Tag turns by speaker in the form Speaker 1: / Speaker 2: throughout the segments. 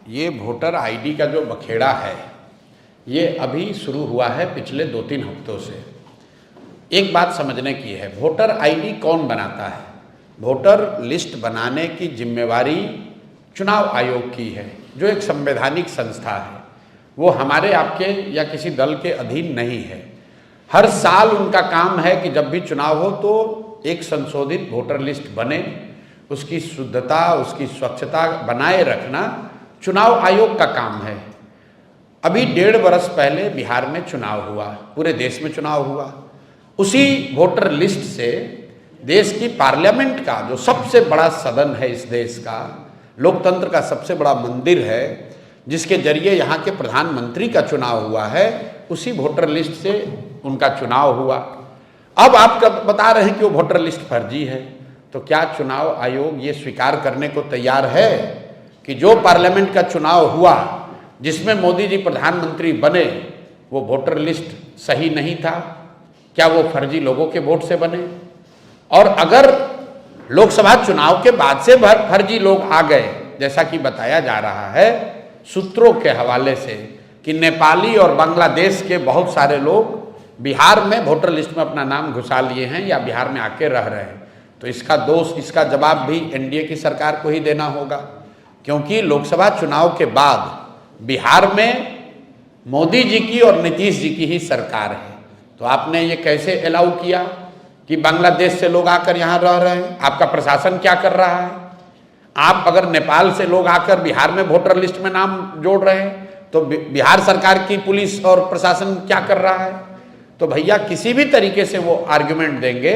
Speaker 1: ये voter ID का जो बखेड़ा है ये अभी शुरू हुआ है पिछले 2-3 हफ्तों से। एक बात समझने की है, वोटर आईडी कौन बनाता है? वोटर लिस्ट बनाने की जिम्मेवारी चुनाव आयोग की है, जो एक संवैधानिक संस्था है। वो हमारे आपके या किसी दल के अधीन नहीं है। हर साल उनका काम है कि जब भी चुनाव हो तो एक संशोधित वोटर लिस्ट बने, उसकी शुद्धता, उसकी स्वच्छता बनाए रखना चुनाव आयोग का काम है। अभी 1.5 वर्ष पहले बिहार में चुनाव हुआ, पूरे देश में चुनाव हुआ। उसी वोटर लिस्ट से देश की पार्लियामेंट का जो सबसे बड़ा सदन है, इस देश का लोकतंत्र का सबसे बड़ा मंदिर है, जिसके जरिए यहाँ के प्रधानमंत्री का चुनाव हुआ है, उसी वोटर लिस्ट से उनका चुनाव हुआ। अब आप बता रहे हैं कि वो वोटर लिस्ट फर्जी है, तो क्या चुनाव आयोग ये स्वीकार करने को तैयार है कि जो पार्लियामेंट का चुनाव हुआ जिसमें मोदी जी प्रधानमंत्री बने, वो वोटर लिस्ट सही नहीं था? क्या वो फर्जी लोगों के वोट से बने? और अगर लोकसभा चुनाव के बाद से फर्जी लोग आ गए, जैसा कि बताया जा रहा है सूत्रों के हवाले से कि नेपाली और बांग्लादेश के बहुत सारे लोग बिहार में वोटर लिस्ट में अपना नाम घुसा लिए हैं या बिहार में आके रह रहे हैं, तो इसका दोष, इसका जवाब भी एनडीए की सरकार को ही देना होगा। क्योंकि लोकसभा चुनाव के बाद बिहार में मोदी जी की और नीतीश जी की ही सरकार है, तो आपने ये कैसे अलाउ किया कि बांग्लादेश से लोग आकर यहाँ रह रहे हैं? आपका प्रशासन क्या कर रहा है? आप अगर नेपाल से लोग आकर बिहार में वोटर लिस्ट में नाम जोड़ रहे हैं, तो बिहार सरकार की पुलिस और प्रशासन क्या कर रहा है? तो भैया किसी भी तरीके से वो आर्ग्यूमेंट देंगे,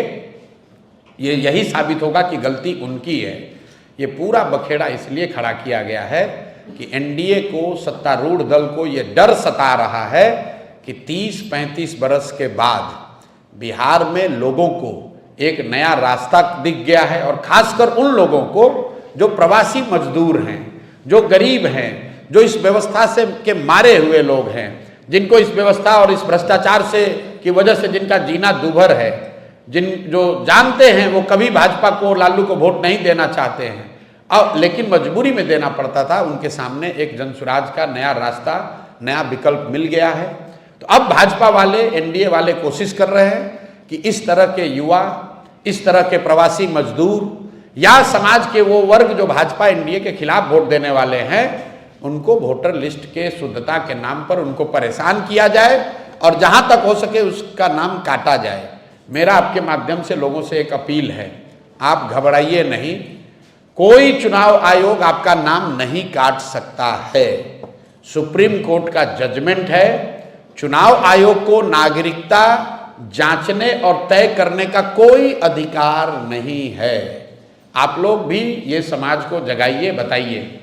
Speaker 1: ये यही साबित होगा कि गलती उनकी है। ये पूरा बखेड़ा इसलिए खड़ा किया गया है कि एनडीए को, सत्तारूढ़ दल को ये डर सता रहा है कि 30-35 बरस के बाद बिहार में लोगों को एक नया रास्ता दिख गया है, और खासकर उन लोगों को जो प्रवासी मजदूर हैं, जो गरीब हैं, जो इस व्यवस्था से के मारे हुए लोग हैं, जिनको इस व्यवस्था और इस भ्रष्टाचार से की वजह से जिनका जीना दूभर है, जो जानते हैं वो कभी भाजपा को, लालू को वोट नहीं देना चाहते हैं, अब लेकिन मजबूरी में देना पड़ता था, उनके सामने एक जनसुराज का नया रास्ता, नया विकल्प मिल गया है। तो अब भाजपा वाले, एनडीए वाले कोशिश कर रहे हैं कि इस तरह के युवा, इस तरह के प्रवासी मजदूर या समाज के वो वर्ग जो भाजपा एनडीए के खिलाफ वोट देने वाले हैं, उनको वोटर लिस्ट के शुद्धता के नाम पर उनको परेशान किया जाए और जहां तक हो सके उसका नाम काटा जाए। मेरा आपके माध्यम से लोगों से एक अपील है, आप घबराइए नहीं, कोई चुनाव आयोग आपका नाम नहीं काट सकता है। सुप्रीम कोर्ट का जजमेंट है, चुनाव आयोग को नागरिकता जांचने और तय करने का कोई अधिकार नहीं है। आप लोग भी ये समाज को जगाइए, बताइए,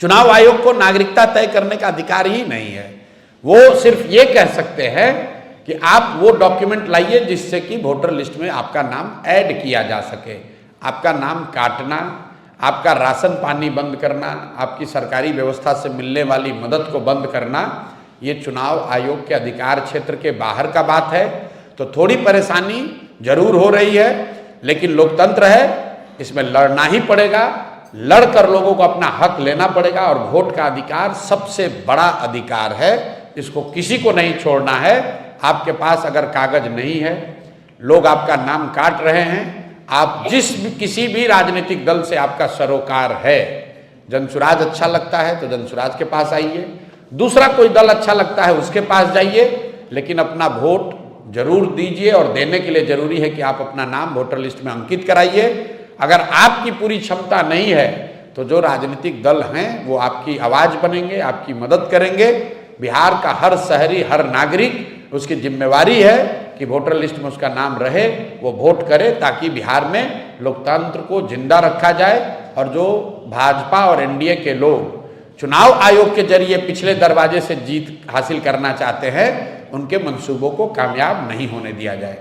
Speaker 1: चुनाव आयोग को नागरिकता तय करने का अधिकार ही नहीं है। वो सिर्फ ये कह सकते हैं कि आप वो डॉक्यूमेंट लाइए जिससे कि वोटर लिस्ट में आपका नाम ऐड किया जा सके। आपका नाम काटना, आपका राशन पानी बंद करना, आपकी सरकारी व्यवस्था से मिलने वाली मदद को बंद करना, ये चुनाव आयोग के अधिकार क्षेत्र के बाहर का बात है। तो थोड़ी परेशानी जरूर हो रही है, लेकिन लोकतंत्र है, इसमें लड़ना ही पड़ेगा, लड़कर लोगों को अपना हक लेना पड़ेगा। और वोट का अधिकार सबसे बड़ा अधिकार है, इसको किसी को नहीं छोड़ना है। आपके पास अगर कागज नहीं है, लोग आपका नाम काट रहे हैं, आप किसी भी राजनीतिक दल से आपका सरोकार है, जनसुराज अच्छा लगता है तो जनसुराज के पास आइए, दूसरा कोई दल अच्छा लगता है उसके पास जाइए, लेकिन अपना वोट जरूर दीजिए। और देने के लिए जरूरी है कि आप अपना नाम वोटर लिस्ट में अंकित कराइए। अगर आपकी पूरी क्षमता नहीं है तो जो राजनीतिक दल हैं वो आपकी आवाज़ बनेंगे, आपकी मदद करेंगे। बिहार का हर शहरी, हर नागरिक, उसकी जिम्मेवारी है कि वोटर लिस्ट में उसका नाम रहे, वो वोट करे, ताकि बिहार में लोकतंत्र को जिंदा रखा जाए। और जो भाजपा और एनडीए के लोग चुनाव आयोग के जरिए पिछले दरवाजे से जीत हासिल करना चाहते हैं, उनके मंसूबों को कामयाब नहीं होने दिया जाए।